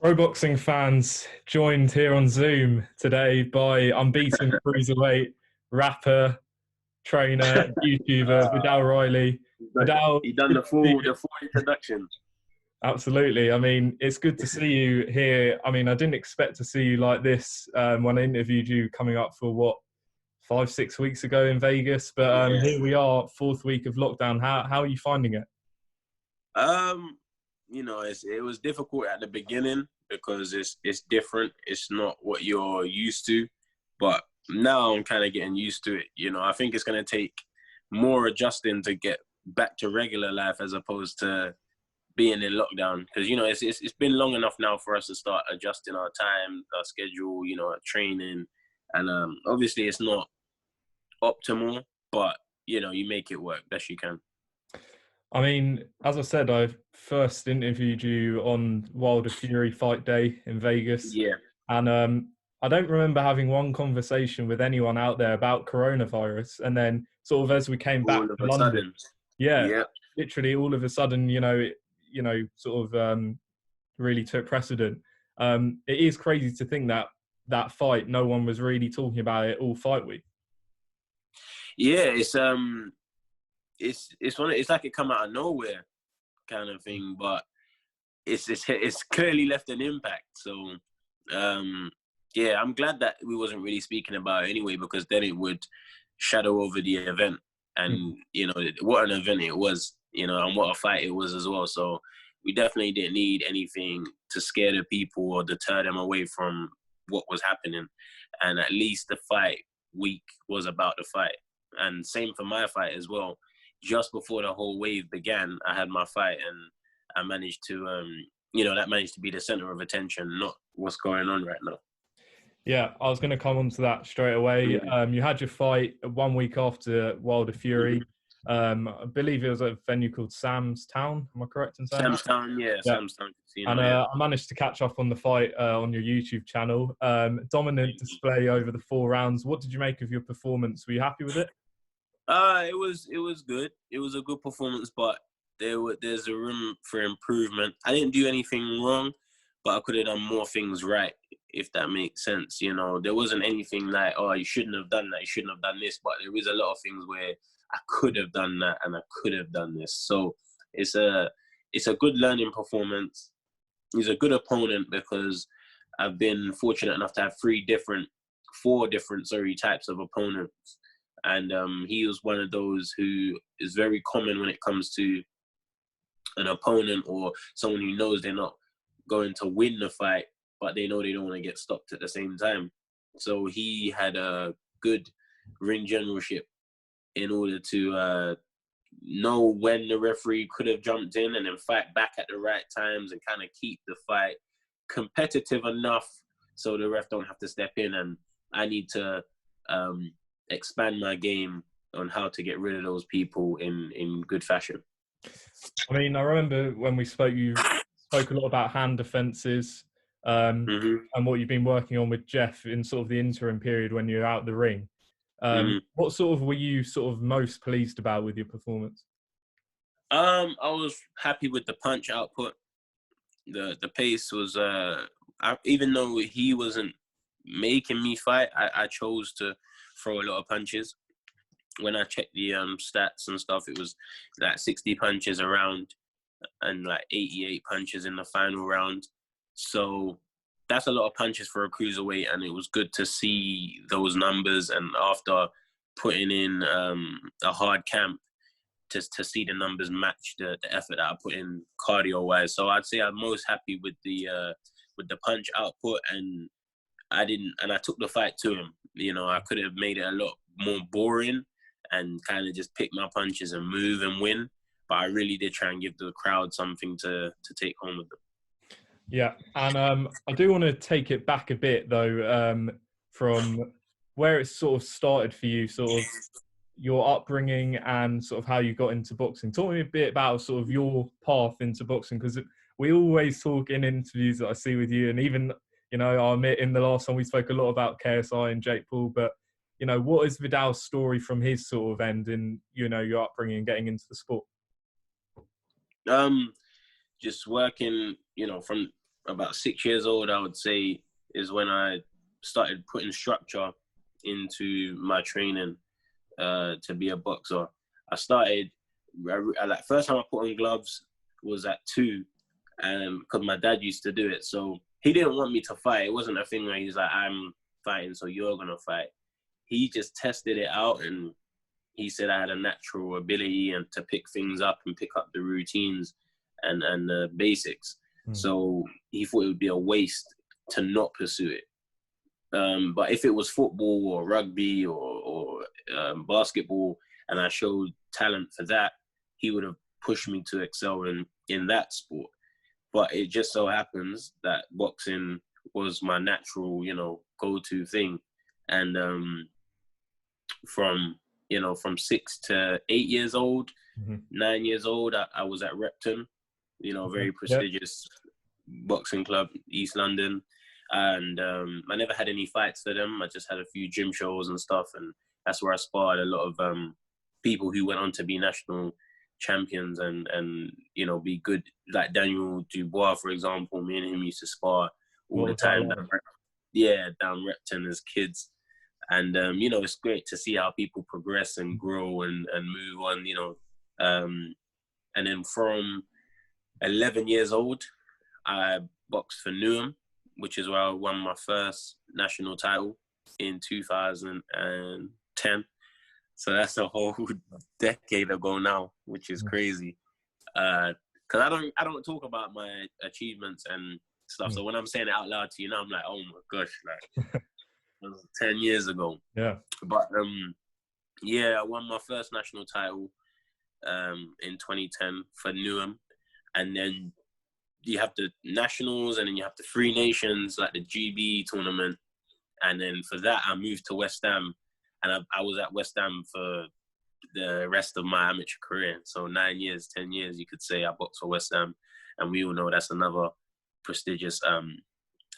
Pro boxing fans joined here on Zoom today by unbeaten cruiserweight rapper, trainer, YouTuber Viddal Riley. But Viddal, he done good to see you. the full introduction. Absolutely. I mean, it's good to see you here. I mean, I didn't expect to see you like this when I interviewed you coming up for what 5, 6 weeks ago in Vegas. But Yeah. here we are, fourth week of lockdown. How are you finding it? Um, it was difficult at the beginning because it's different. It's not what you're used to, but now I'm kind of getting used to it. I think it's gonna take more adjusting to get back to regular life as opposed to being in lockdown because it's been long enough now for us to start adjusting our time, our schedule, our training, and obviously it's not optimal, but you make it work best you can. I mean, as I said, I first interviewed you on Wilder Fury fight day in Vegas, Yeah, and I don't remember having one conversation with anyone out there about coronavirus. And then, sort of as we came back all of to a London, sudden. yeah, Yeah. literally all of a sudden, sort of really took precedent. It is crazy to think that that fight, no one was really talking about it all fight week. Yeah, it's like it come out of nowhere kind of thing, but it's clearly left an impact. So yeah, I'm glad that we wasn't really speaking about it anyway, because then it would shadow over the event. And what an event it was, and what a fight it was as well. So we definitely didn't need anything to scare the people or deter them away from what was happening. And at least the fight week was about the fight. And same for my fight as well. Just before the whole wave began, I had my fight, and I managed to, that managed to be the center of attention, not what's going on right now. Yeah, I was going to come on to that straight away. Mm-hmm. You had your fight 1 week after Wilder Fury. I believe it was at a venue called Sam's Town. Am I correct in saying that? Sam's Town, yeah, Yeah. Sam's Town And Casino, yeah. I managed to catch up on the fight on your YouTube channel. Dominant display over the 4 rounds. What did you make of your performance? Were you happy with it? It was good. It was a good performance, but there's a room for improvement. I didn't do anything wrong, but I could have done more things right, if that makes sense. There wasn't anything like, oh, you shouldn't have done that, you shouldn't have done this, but there is a lot of things where I could have done that and I could have done this. So it's a good learning performance. He's a good opponent because I've been fortunate enough to have four different types of opponents. And he was one of those who is very common when it comes to an opponent or someone who knows they're not going to win the fight, but they know they don't want to get stopped at the same time. So he had a good ring generalship in order to know when the referee could have jumped in and then fight back at the right times and kind of keep the fight competitive enough so the ref don't have to step in. And I need to expand my game on how to get rid of those people in good fashion. I mean, I remember when we spoke, you spoke a lot about hand defenses Mm-hmm. and what you've been working on with Jeff in sort of the interim period when you're out the ring. Mm-hmm. What sort of were you sort of most pleased about with your performance? I was happy with the punch output. The pace was even though he wasn't making me fight, I chose to throw a lot of punches. When I checked the stats and stuff, it was like 60 punches around and like 88 punches in the final round. So that's a lot of punches for a cruiserweight, and it was good to see those numbers. And after putting in a hard camp, to see the numbers match the effort that I put in cardio wise. So I'd say I'm most happy with the punch output, and I took the fight to him. I could have made it a lot more boring and kind of just pick my punches and move and win. But I really did try and give the crowd something to take home with them. Yeah, and I do want to take it back a bit though, from where it sort of started for you, sort of your upbringing and sort of how you got into boxing. Talk to me a bit about sort of your path into boxing, because we always talk in interviews that I see with you, and even I admit in the last one we spoke a lot about KSI and Jake Paul, but what is Viddal's story from his sort of end in your upbringing and getting into the sport? Just working, from about 6 years old, I would say, is when I started putting structure into my training to be a boxer. I started, like, first time I put on gloves was at 2, and because my dad used to do it. So he didn't want me to fight. It wasn't a thing where he's like, I'm fighting, so you're going to fight. He just tested it out, and he said I had a natural ability and to pick things up and pick up the routines and the basics. So he thought it would be a waste to not pursue it. But if it was football or rugby or basketball, and I showed talent for that, he would have pushed me to excel in that sport. But it just so happens that boxing was my natural, go-to thing. And from 6 to 8 years old, 9 years old, I was at Repton, very prestigious boxing club, East London. And I never had any fights for them. I just had a few gym shows and stuff. And that's where I sparred a lot of people who went on to be national champions and be good. Like Daniel Dubois, for example, me and him used to spar all the time. Down Repton as kids. And, it's great to see how people progress and grow and move on, and then from 11 years old, I boxed for Newham, which is where I won my first national title in 2010. So that's a whole decade ago now, which is crazy. Because I don't talk about my achievements and stuff. So when I'm saying it out loud to you now, I'm like, oh my gosh, like that was 10 years ago. Yeah. But I won my first national title in 2010 for Newham, and then you have the nationals, and then you have the Three Nations, like the GB tournament. And then for that, I moved to West Ham, and I was at West Ham for the rest of my amateur career. So 9 years, 10 years, you could say I boxed for West Ham. And we all know that's another prestigious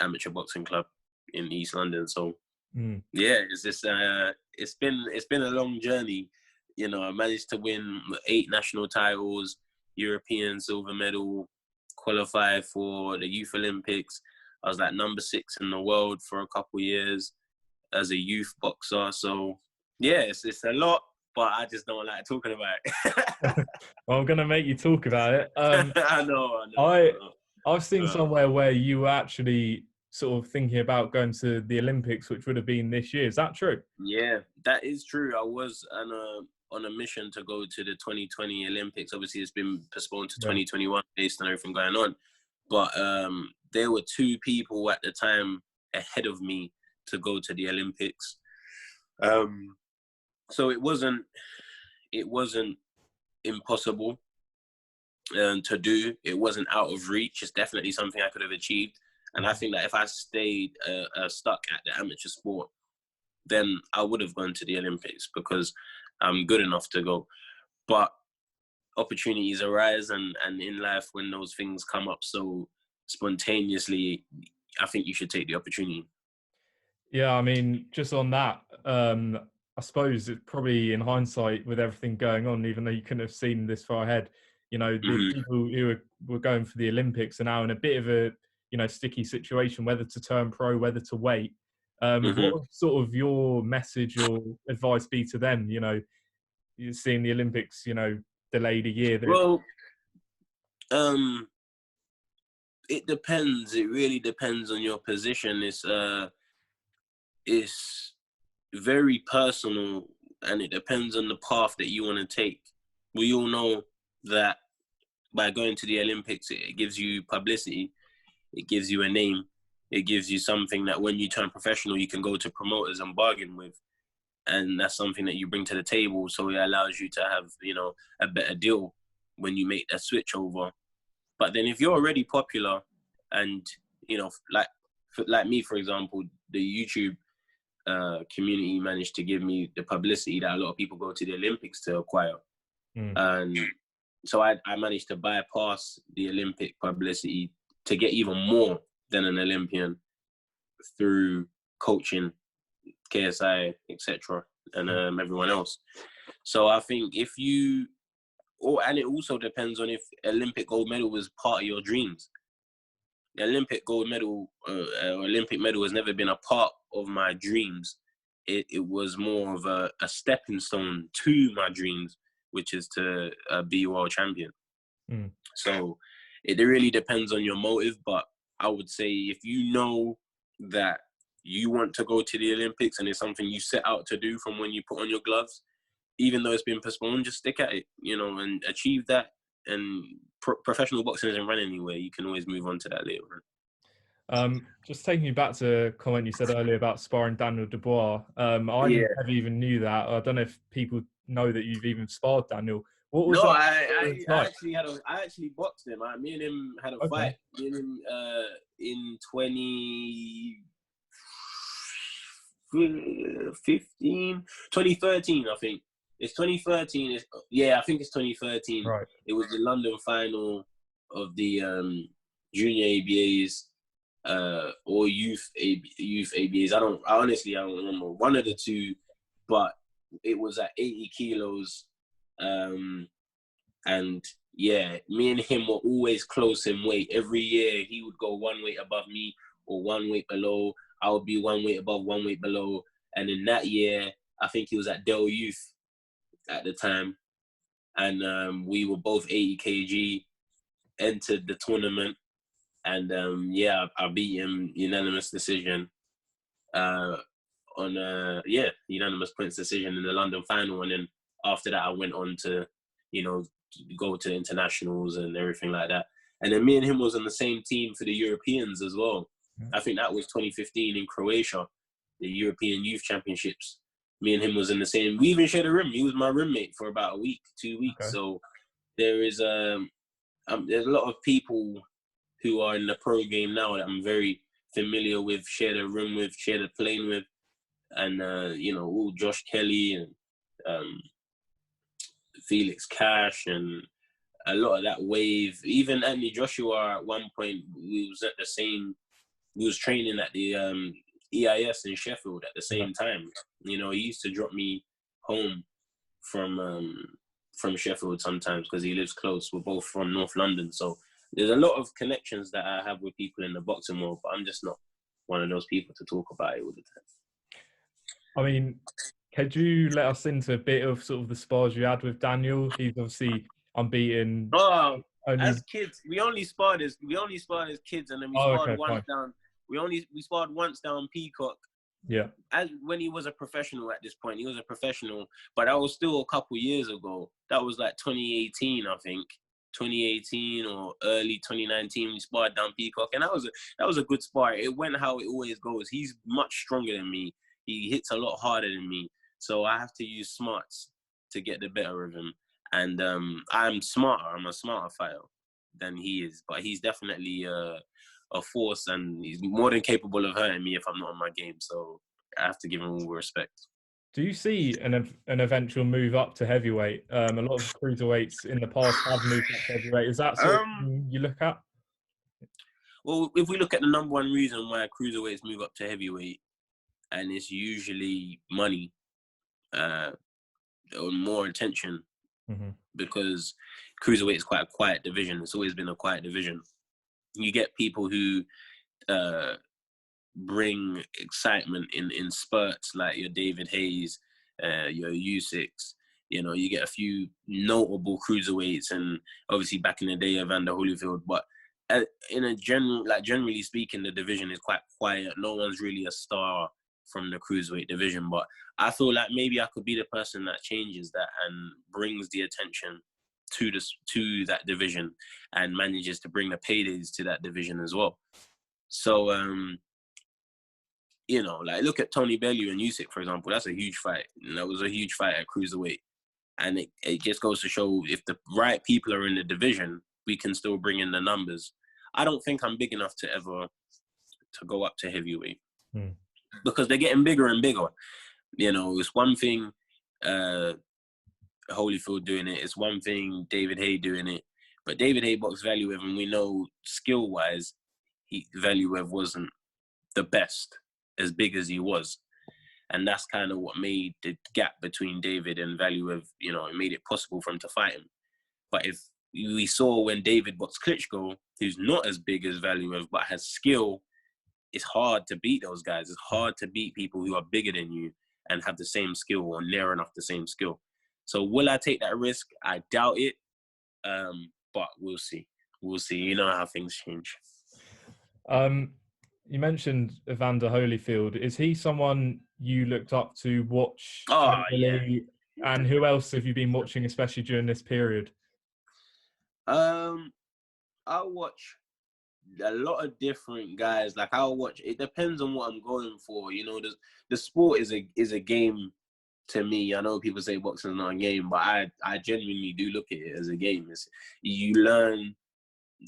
amateur boxing club in East London. So it's just it's been a long journey. I managed to win 8 national titles, European silver medal, qualify for the Youth Olympics. I was like number 6 in the world for a couple of years as a youth boxer. So it's a lot, but I just don't like talking about it. Well, I'm gonna make you talk about it. I know. I've seen somewhere where you were actually sort of thinking about going to the Olympics, which would have been this year. Is that true? Yeah, that is true. I was on a mission to go to the 2020 Olympics. Obviously, it's been postponed to 2021 based on everything going on. But there were 2 people at the time ahead of me to go to the Olympics. So it wasn't impossible to do. It wasn't out of reach. It's definitely something I could have achieved. And I think that if I stayed stuck at the amateur sport, then I would have gone to the Olympics because I'm good enough to go. But opportunities arise, and in life, when those things come up so spontaneously, I think you should take the opportunity. Yeah, I mean, just on that, I suppose it's probably in hindsight with everything going on, even though you couldn't have seen this far ahead, the people who were going for the Olympics are now in a bit of a, sticky situation, whether to turn pro, whether to wait. What would sort of your message or advice be to them, you're seeing the Olympics, delayed a year? Well, it depends. It really depends on your position. It's very personal, and it depends on the path that you want to take. We all know that by going to the Olympics, it gives you publicity, it gives you a name, it gives you something that when you turn professional, you can go to promoters and bargain with. And that's something that you bring to the table. So it allows you to have, a better deal when you make that switch over. But then if you're already popular and, like me, for example, the YouTube community managed to give me the publicity that a lot of people go to the Olympics to acquire. And so I managed to bypass the Olympic publicity to get even more than an Olympian through coaching, KSI, etc., and everyone else. So I think and it also depends on if Olympic gold medal was part of your dreams. the Olympic gold medal, Olympic medal has never been a part of my dreams. It was more of a stepping stone to my dreams, which is to be world champion. Mm. So it really depends on your motive, but I would say if you know that you want to go to the Olympics and it's something you set out to do from when you put on your gloves, even though it's been postponed, just stick at it, you know, and achieve that. And professional boxing isn't running anywhere. You can always move on to that later on. Just taking you back to a comment you said earlier about sparring Daniel Dubois. I never even knew that. I don't know if people know that you've even sparred Daniel. What was no, that? I actually boxed him. Me and him had a fight. Me and him in 2013, I think. It's 2013. I think it's 2013. Right. It was the London final of the junior ABAs or youth ABAs. I honestly don't remember, one of the two, but it was at 80 kilos. And yeah, me and him were always close in weight. Every year he would go one weight above me or one weight below. I would be one weight above, one weight below. And in that year, I think he was at Dell Youth at the time. And we were both 80 kg, entered the tournament. And I beat him unanimous decision unanimous points decision in the London final. And then after that, I went on to, go to internationals and everything like that. And then me and him was on the same team for the Europeans as well. I think that was 2015 in Croatia, the European Youth Championships. Me and him was in the same. We even shared a room. He was my roommate for about a week, 2 weeks. Okay. So there's a lot of people who are in the pro game now that I'm very familiar with, shared a room with, shared a plane with, and all Josh Kelly and Felix Cash and a lot of that wave. Even Anthony Joshua at one point, we was training at the EIS in Sheffield at the same time. He used to drop me home from Sheffield sometimes because he lives close. We're both from North London, so there's a lot of connections that I have with people in the boxing world, but I'm just not one of those people to talk about it all the time. I mean, could you let us into a bit of sort of the spars you had with Daniel? He's obviously unbeaten. As kids, we only sparred as kids, and then we sparred once down. We sparred once down Peacock. Yeah. As when he was a professional at this point, he was a professional, but that was still a couple years ago. That was like 2018, I think. 2018 or early 2019, we sparred down Peacock, and that was a good spar. It went how it always goes. He's much stronger than me. He hits a lot harder than me, so I have to use smarts to get the better of him. And I'm smarter. I'm a smarter fighter than he is, but he's definitely a force, and he's more than capable of hurting me if I'm not on my game. So I have to give him all respect. Do you see an eventual move up to heavyweight? A lot of cruiserweights in the past have moved up to heavyweight. Is that something you look at? Well, if we look at the number one reason why cruiserweights move up to heavyweight, and it's usually money or more attention, because cruiserweight is quite a quiet division. It's always been a quiet division. You get people who bring excitement in spurts, like your David Hayes, your Usyk. You get a few notable cruiserweights, and obviously back in the day, Evander Holyfield. But generally speaking, the division is quite quiet. No one's really a star from the cruiserweight division. But I feel like maybe I could be the person that changes that and brings the attention to that division and manages to bring the paydays to that division as well. So, look at Tony Bellew and Usyk, for example. That's a huge fight. And that was a huge fight at cruiserweight. And it just goes to show if the right people are in the division, we can still bring in the numbers. I don't think I'm big enough to go up to heavyweight because they're getting bigger and bigger. It's one thing Holyfield doing it. It's one thing David Haye doing it. But David Haye boxed Valuev, and we know skill-wise, Valuev wasn't the best, as big as he was. And that's kind of what made the gap between David and Valuev, it made it possible for him to fight him. But if we saw when David boxed Klitschko, who's not as big as Valuev but has skill. It's hard to beat those guys. It's hard to beat people who are bigger than you and have the same skill or near enough the same skill. So will I take that risk? I doubt it. But we'll see. We'll see. You know how things change. You mentioned Evander Holyfield. Is he someone you looked up to watch generally? Yeah. And who else have you been watching, especially during this period? I watch a lot of different guys. Like I'll watch. It depends on what I'm going for. You know, the sport is a game to me. I know people say boxing is not a game, but I genuinely do look at it as a game. You learn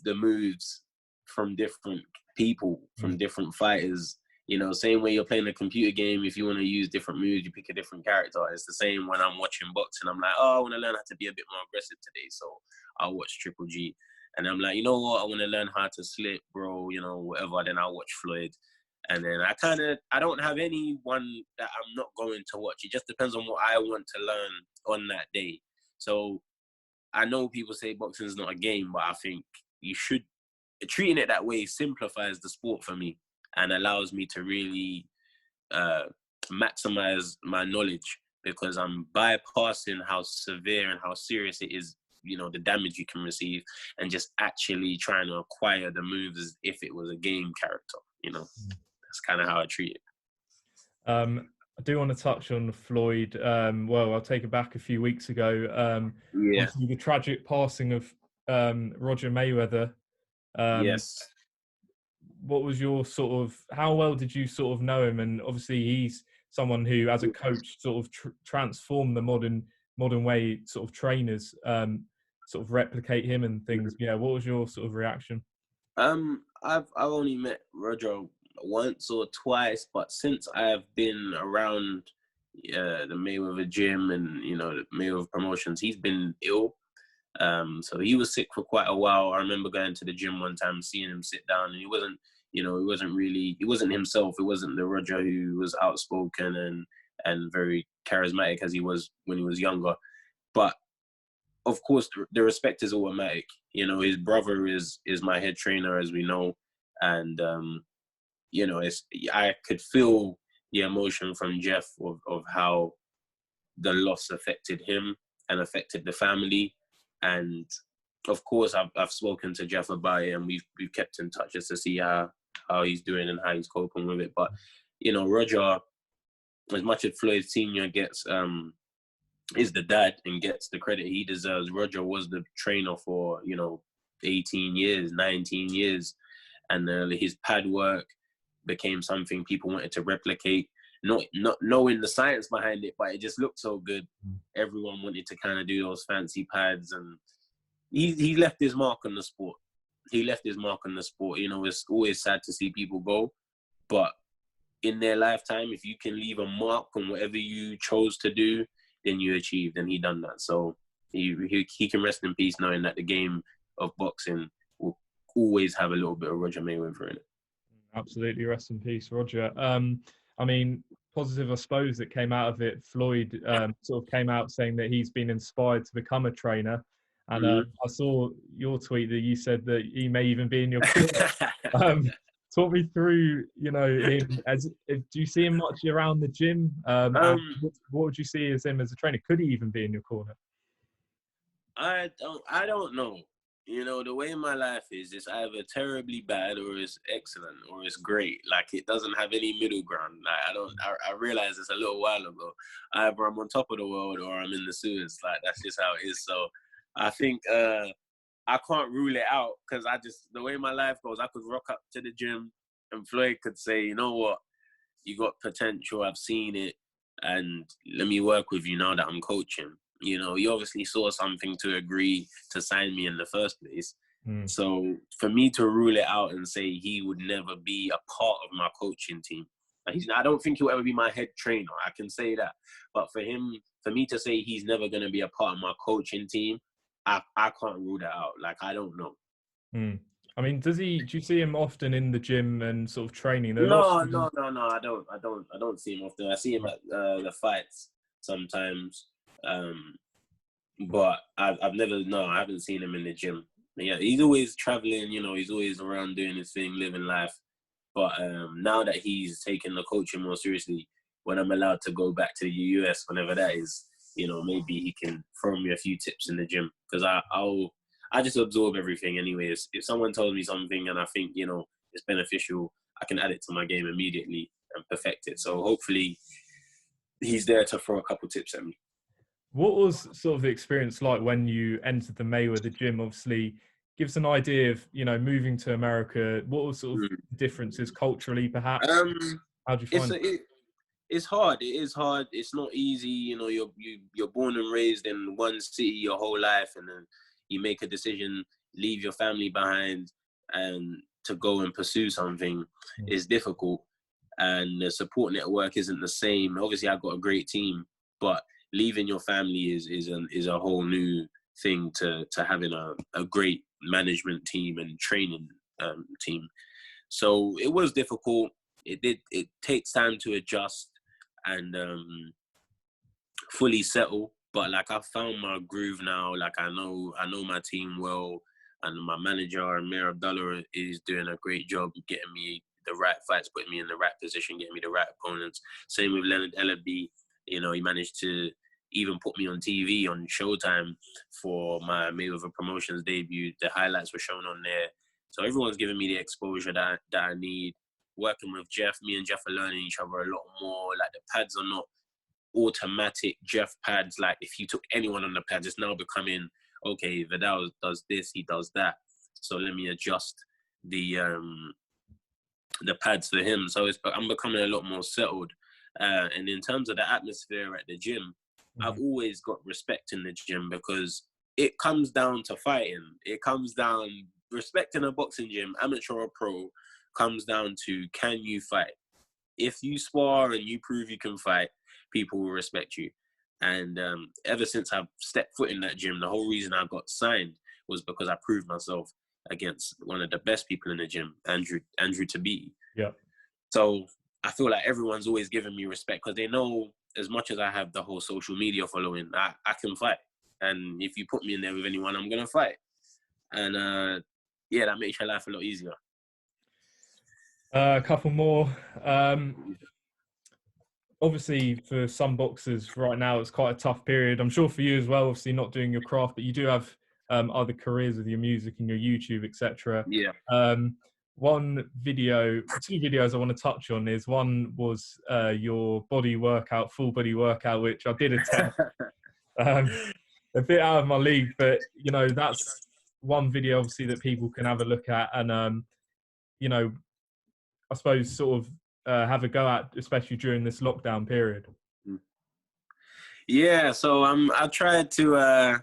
the moves from different people, from different fighters. You know, same way you're playing a computer game. If you want to use different moves, you pick a different character. It's the same when I'm watching boxing. I'm like, oh, I want to learn how to be a bit more aggressive today, so I'll watch Triple G. And I'm like, you know what? I want to learn how to slip, bro. You know, whatever. Then I'll watch Floyd. And then I don't have anyone that I'm not going to watch. It just depends on what I want to learn on that day. So I know people say boxing is not a game, but I think you should. Treating it that way simplifies the sport for me and allows me to really maximize my knowledge, because I'm bypassing how severe and how serious it is, you know, the damage you can receive, and just actually trying to acquire the moves as if it was a game character, you know. That's kind of how I treat it. I do want to touch on Floyd. Well, I'll take it back a few weeks ago. Obviously the tragic passing of Roger Mayweather. Yes. What was your how well did you sort of know him? And obviously he's someone who, as a coach, sort of transformed the modern way sort of trainers sort of replicate him and things. Yeah, what was your sort of reaction? I've only met Roger once or twice, but since I've been around the Mayweather gym and, you know, the Mayweather promotions, he's been ill. So he was sick for quite a while. I remember going to the gym one time, seeing him sit down, and he wasn't himself. It wasn't the Roger who was outspoken and very charismatic as he was when he was younger. But of course, the respect is automatic. You know, his brother is my head trainer, as we know, and you know, I could feel the emotion from Jeff of how the loss affected him and affected the family. And of course, I've spoken to Jeff about it, and we've kept in touch just to see how he's doing and how he's coping with it. But you know, Roger, as much as Floyd Senior gets is the dad and gets the credit he deserves, Roger was the trainer for, you know, 18 years, 19 years, and his pad work became something people wanted to replicate. Not knowing the science behind it, but it just looked so good. Everyone wanted to kind of do those fancy pads, and he left his mark on the sport. He left his mark on the sport. You know, it's always sad to see people go, but in their lifetime, if you can leave a mark on whatever you chose to do, then you achieved, and he done that. So he can rest in peace knowing that the game of boxing will always have a little bit of Roger Mayweather in it. Absolutely, rest in peace, Roger. I mean, positive, I suppose, that came out of it. Floyd sort of came out saying that he's been inspired to become a trainer. And I saw your tweet that you said that he may even be in your corner. Talk me through, you know, him do you see him much around the gym? And what would you see as him as a trainer? Could he even be in your corner? I don't know. You know, the way my life is, it's either terribly bad or it's excellent or it's great. Like, it doesn't have any middle ground. Like, I realized this a little while ago. Either I'm on top of the world or I'm in the sewers. Like, that's just how it is. So I think I can't rule it out, because the way my life goes, I could rock up to the gym and Floyd could say, you know what, you got potential, I've seen it, and let me work with you now that I'm coaching. You know, he obviously saw something to agree to sign me in the first place. So for me to rule it out and say he would never be a part of my coaching team, I don't think he'll ever be my head trainer. I can say that. But for me to say he's never going to be a part of my coaching team, I can't rule that out. Like, I don't know. I mean, do you see him often in the gym and sort of training? No, I don't see him often. I see him at the fights sometimes. but I've never, no, I haven't seen him in the gym. Yeah, he's always traveling, you know, he's always around doing his thing, living life. But now that he's taken the coaching more seriously, when I'm allowed to go back to the US, whenever that is, you know, maybe he can throw me a few tips in the gym, because I just absorb everything anyways. If someone tells me something and I think, you know, it's beneficial, I can add it to my game immediately and perfect it. So hopefully he's there to throw a couple tips at me. What was sort of the experience like when you entered the Mayweather gym? Obviously, give us an idea of, you know, moving to America. What was sort of differences culturally, perhaps? How do you find it? It's hard. It is hard. It's not easy. You know, you're born and raised in one city your whole life, and then you make a decision, leave your family behind, and to go and pursue something is difficult. And the support network isn't the same. Obviously, I've got a great team, but leaving your family is a whole new thing to having a great management team and training team. So it was difficult. It takes time to adjust and fully settle. But like, I found my groove now. Like, I know my team well, and my manager Amir Abdullah is doing a great job getting me the right fights, putting me in the right position, getting me the right opponents. Same with Leonard Ellaby. You know, he managed to even put me on TV on Showtime for my Mayweather Promotions debut. The highlights were shown on there. So everyone's giving me the exposure that I need. Working with Jeff, me and Jeff are learning each other a lot more. Like, the pads are not automatic Jeff pads. Like, if you took anyone on the pads, it's now becoming, okay, Viddal does this, he does that. So let me adjust the pads for him. So I'm becoming a lot more settled. And in terms of the atmosphere at the gym, I've always got respect in the gym, because it comes down to fighting. It comes down, respect in a boxing gym, amateur or pro, comes down to, can you fight? If you spar and you prove you can fight, people will respect you. And ever since I've stepped foot in that gym, the whole reason I got signed was because I proved myself against one of the best people in the gym, Andrew Dubois. Yeah. So I feel like everyone's always giving me respect, because they know, as much as I have the whole social media following, I can fight. And if you put me in there with anyone, I'm going to fight. And yeah, that makes your life a lot easier. A couple more. Obviously, for some boxers right now, it's quite a tough period. I'm sure for you as well, obviously not doing your craft, but you do have other careers with your music and your YouTube, etc. Yeah. One video, two videos I want to touch on is, one was your body workout, full body workout, which I did attempt. A bit out of my league, but, you know, that's one video obviously that people can have a look at and, you know, I suppose sort of have a go at, especially during this lockdown period. Yeah, so I tried to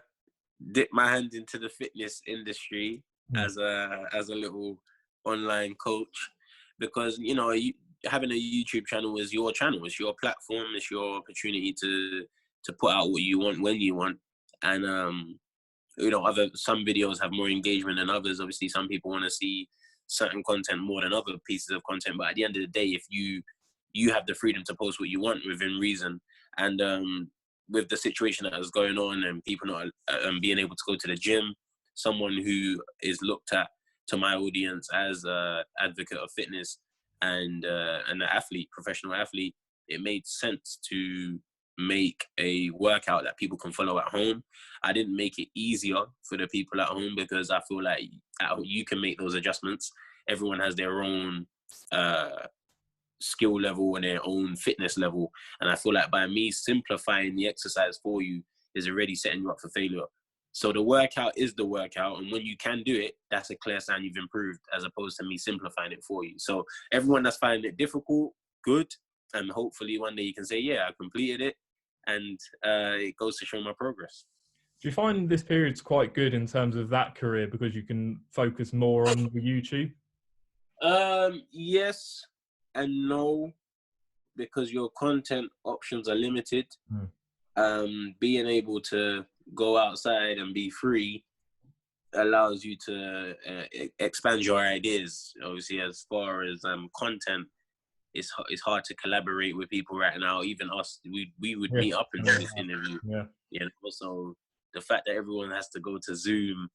dip my hand into the fitness industry as a little online coach, because, you know, having a YouTube channel is your channel, it's your platform, it's your opportunity to put out what you want when you want. And you know, some videos have more engagement than others. Obviously, some people want to see certain content more than other pieces of content, but at the end of the day, if you have the freedom to post what you want within reason. And with the situation that is going on and people not being able to go to the gym, someone who is looked at to my audience as an advocate of fitness and an athlete, professional athlete, it made sense to make a workout that people can follow at home. I didn't make it easier for the people at home, because I feel like you can make those adjustments. Everyone has their own skill level and their own fitness level. And I feel like by me simplifying the exercise for you is already setting you up for failure. So the workout is the workout. And when you can do it, that's a clear sign you've improved, as opposed to me simplifying it for you. So everyone that's finding it difficult, good. And hopefully one day you can say, yeah, I completed it. And it goes to show my progress. Do you find this period's quite good in terms of that career, because you can focus more on the YouTube? Yes and no, because your content options are limited. Being able to go outside and be free allows you to expand your ideas. Obviously, as far as content, it's hard to collaborate with people right now. Even us, we would meet up and do this interview. Yeah. You know, so the fact that everyone has to go to Zoom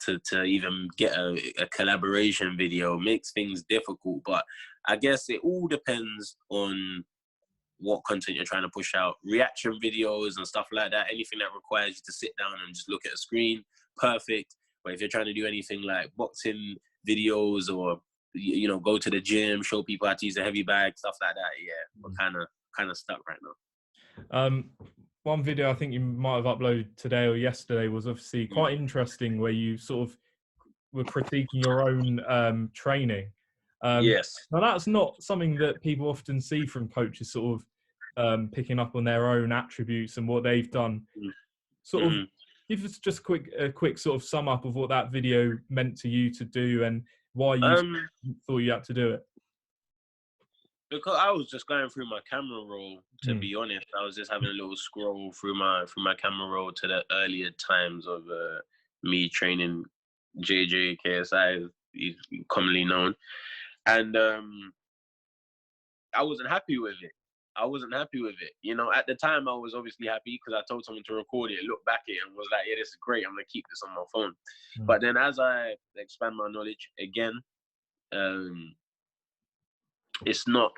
to even get a collaboration video makes things difficult. But I guess it all depends on what content you're trying to push out. Reaction videos and stuff like that, anything that requires you to sit down and just look at a screen, perfect. But if you're trying to do anything like boxing videos or, you know, go to the gym, show people how to use a heavy bag, stuff like that, yeah, we're kind of stuck right now. One video I think you might have uploaded today or yesterday was obviously quite interesting, where you sort of were critiquing your own training. Yes. Now that's not something that people often see from coaches, sort of picking up on their own attributes and what they've done. Sort of give us just a quick sort of sum up of what that video meant to you to do and why you thought you had to do it. Because I was just going through my camera roll, to be honest. I was just having a little scroll through my camera roll to the earlier times of me training JJ KSI, he's commonly known. And I wasn't happy with it. You know, at the time, I was obviously happy because I told someone to record it, looked back at it, and was like, yeah, this is great. I'm going to keep this on my phone. But then as I expand my knowledge again, it's not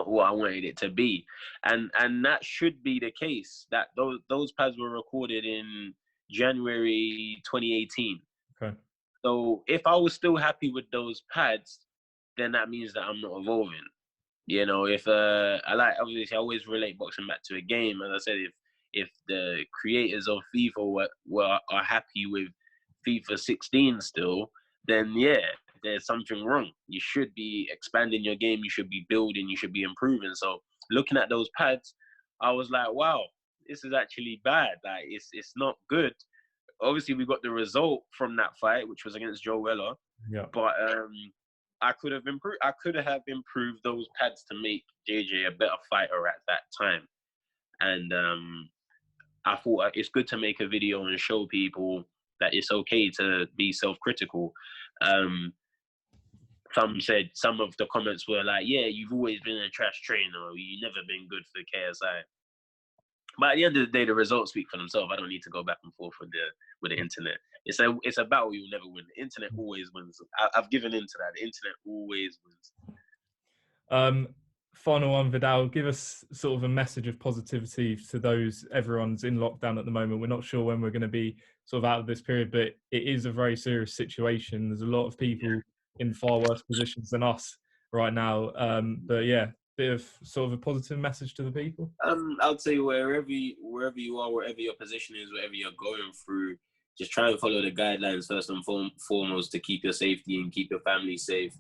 what I wanted it to be. And that should be the case. That those pads were recorded in January 2018. Okay. So if I was still happy with those pads, then that means that I'm not evolving. You know, if obviously I always relate boxing back to a game. As I said, if the creators of FIFA are happy with FIFA 16 still, then yeah, there's something wrong. You should be expanding your game. You should be building. You should be improving. So looking at those pads, I was like, wow, this is actually bad. Like it's not good. Obviously, we got the result from that fight, which was against Joe Weller. Yeah. But I could have improved those pads to make JJ a better fighter at that time. And I thought it's good to make a video and show people that it's okay to be self-critical. Some of the comments were like, yeah, you've always been a trash trainer, or you've never been good for KSI. But at the end of the day, the results speak for themselves. I don't need to go back and forth with the internet. It's a battle you'll never win. The internet always wins. I've given into that. The internet always wins. Final one, Viddal, give us sort of a message of positivity to everyone's in lockdown at the moment. We're not sure when we're going to be sort of out of this period, but it is a very serious situation. There's a lot of people in far worse positions than us right now. But yeah, bit of sort of a positive message to the people. I'd say wherever you are, wherever your position is, wherever you're going through, just try and follow the guidelines first and foremost to keep your safety and keep your family safe.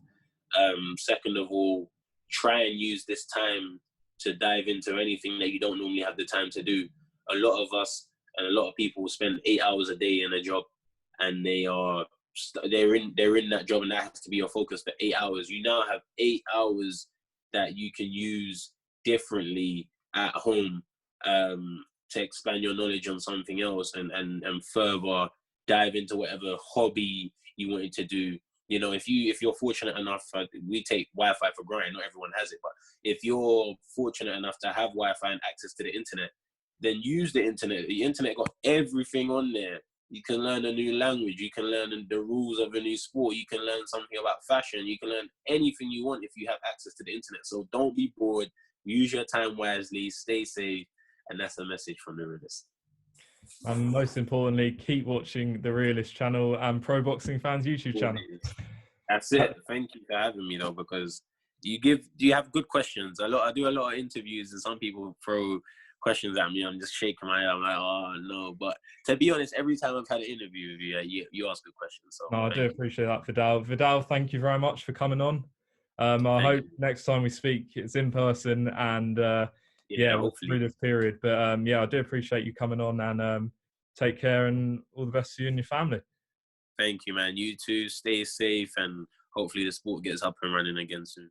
Second of all, try and use this time to dive into anything that you don't normally have the time to do. A lot of us and a lot of people spend 8 hours a day in a job, and they're in that job, and that has to be your focus for 8 hours. You now have 8 hours that you can use differently at home to expand your knowledge on something else and further dive into whatever hobby you wanted to do. You know, if you're fortunate enough, we take Wi-Fi for granted. Not everyone has it, but if you're fortunate enough to have Wi-Fi and access to the internet, then use the internet. The internet got everything on there. You can learn a new language. You can learn the rules of a new sport. You can learn something about fashion. You can learn anything you want if you have access to the internet. So don't be bored. Use your time wisely. Stay safe. And that's the message from the Realist. And most importantly, keep watching the Realist channel and Pro Boxing Fans YouTube channel. That's it. Thank you for having me, though, because you have good questions. I do a lot of interviews, and some people throw questions at me. I'm just shaking my head. I'm like, oh no. But to be honest, every time I've had an interview with you, you ask good questions. So no, I do appreciate that, Viddal. Viddal, thank you very much for coming on. I hope next time we speak, it's in person and we'll through this period. But I do appreciate you coming on, and take care, and all the best to you and your family. Thank you, man. You too. Stay safe, and hopefully the sport gets up and running again soon.